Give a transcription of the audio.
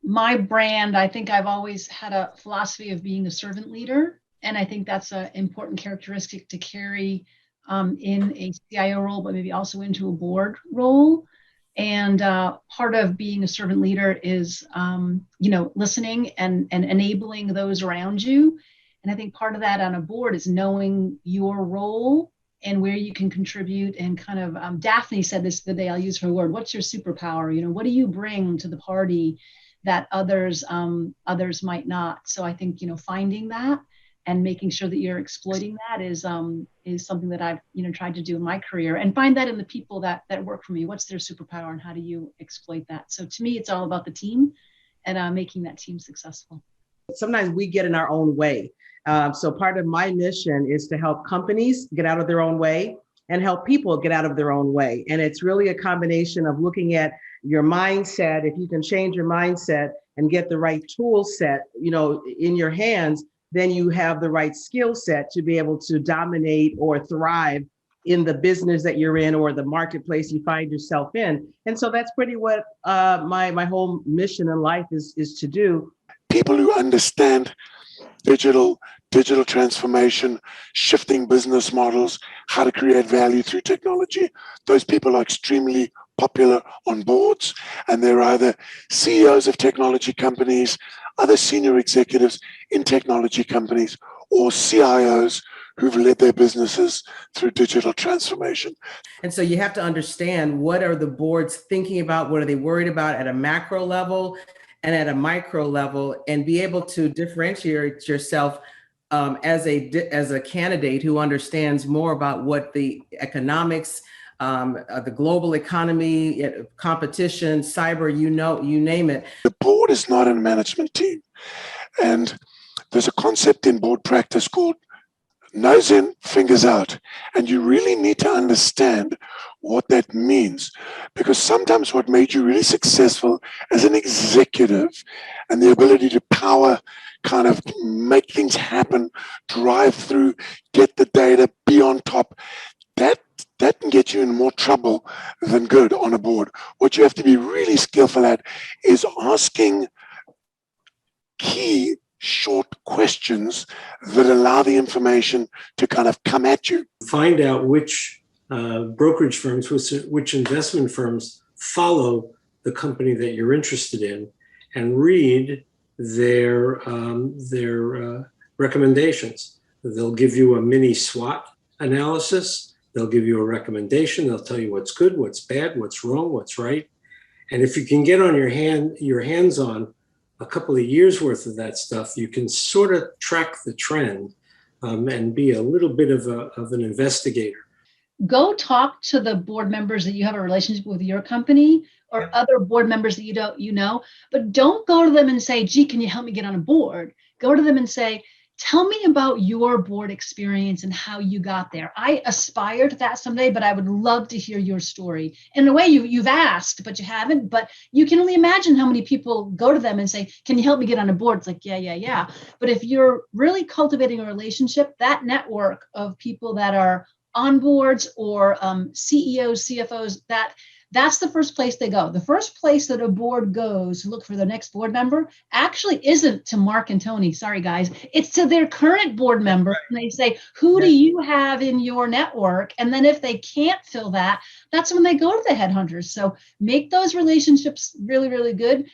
My brand, I think I've always had a philosophy of being a servant leader. And I think that's an important characteristic to carry in a CIO role, but maybe also into a board role. And part of being a servant leader is, listening and enabling those around you. And I think part of that on a board is knowing your role and where you can contribute. And kind of, Daphne said this the day, I'll use her word, what's your superpower? What do you bring to the party that others might not? So I think, finding that and making sure that you're exploiting that is something that I've tried to do in my career, and find that in the people that work for me. What's their superpower and how do you exploit that? So to me, it's all about the team and making that team successful. Sometimes we get in our own way. So part of my mission is to help companies get out of their own way and help people get out of their own way. And it's really a combination of looking at your mindset. If you can change your mindset and get the right tool set, in your hands, then you have the right skill set to be able to dominate or thrive in the business that you're in or the marketplace you find yourself in. And so that's pretty what my whole mission in life is to do. People who understand digital transformation, shifting business models, how to create value through technology, those people are extremely popular on boards, and they're either CEOs of technology companies, other senior executives in technology companies, or CIOs who've led their businesses through digital transformation. And so you have to understand, what are the boards thinking about? What are they worried about at a macro level and at a micro level, and be able to differentiate yourself as a candidate who understands more about what the economics, the global economy, competition, cyber, you name it. The board is not a management team. And there's a concept in board practice called nose in, fingers out. And you really need to understand what that means, because sometimes what made you really successful as an executive and the ability to power, kind of make things happen, drive through, get the data, be on top, that can get you in more trouble than good on a board. What you have to be really skillful at is asking key short questions that allow the information to kind of come at you. Find out which brokerage firms, which investment firms follow the company that you're interested in, and read their recommendations. They'll give you a mini SWOT analysis. They'll give you a recommendation. They'll tell you what's good, what's bad, what's wrong, what's right. And if you can get on your hands on a couple of years worth of that stuff, you can sort of track the trend and be a little bit of an investigator. Go talk to the board members that you have a relationship with your company, or other board members that you know, but don't go to them and say, gee, can you help me get on a board? Go to them and say, tell me about your board experience and how you got there. I aspire to that someday, but I would love to hear your story. In a way, you've asked, but you haven't. But you can only imagine how many people go to them and say, can you help me get on a board? It's like, yeah. But if you're really cultivating a relationship, that network of people that are on boards or CEOs, CFOs, that's the first place they go. The first place that a board goes to look for the next board member actually isn't to Mark and Tony. Sorry, guys. It's to their current board member. And they say, who do you have in your network? And then if they can't fill that, that's when they go to the headhunters. So make those relationships really, really good.